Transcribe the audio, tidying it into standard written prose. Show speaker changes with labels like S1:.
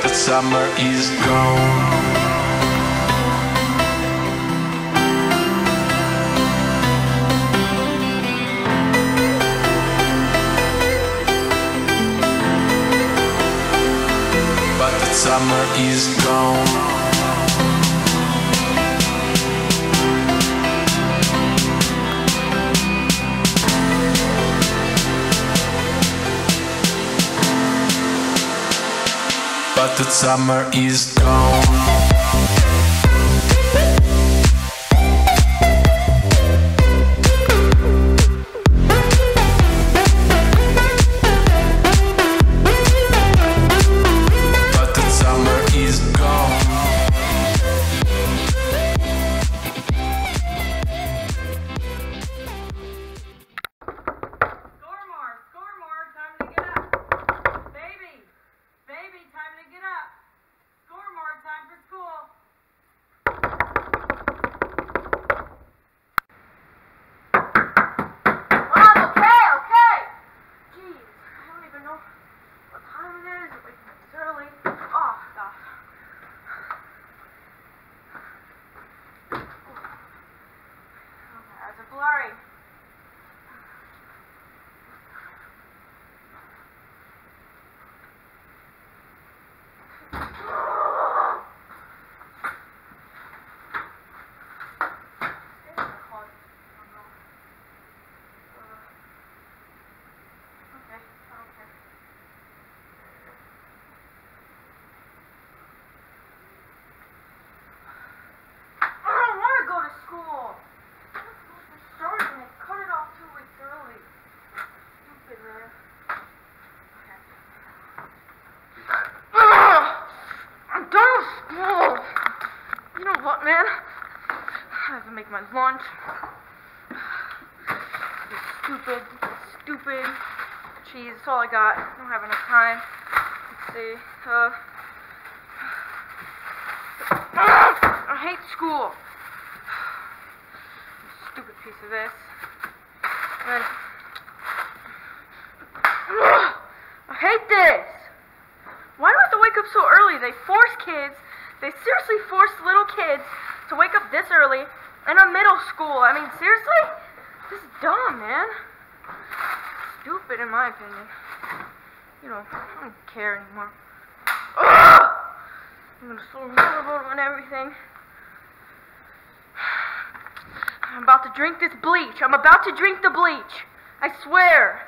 S1: the summer is gone. But the summer is gone. But the summer is gone.
S2: Blurry. Man, I have to make my lunch. Stupid cheese. That's all I got. I don't have enough time. Let's see. I hate school. Stupid piece of this. And I hate this. Why do I have to wake up so early? They force kids. They seriously force little kids to wake up this early in a middle school. I mean, seriously? This is dumb, man. Stupid, in my opinion. You know, I don't care anymore. Ugh! I'm gonna slow on everything. I'm about to drink this bleach. I'm about to drink the bleach. I swear.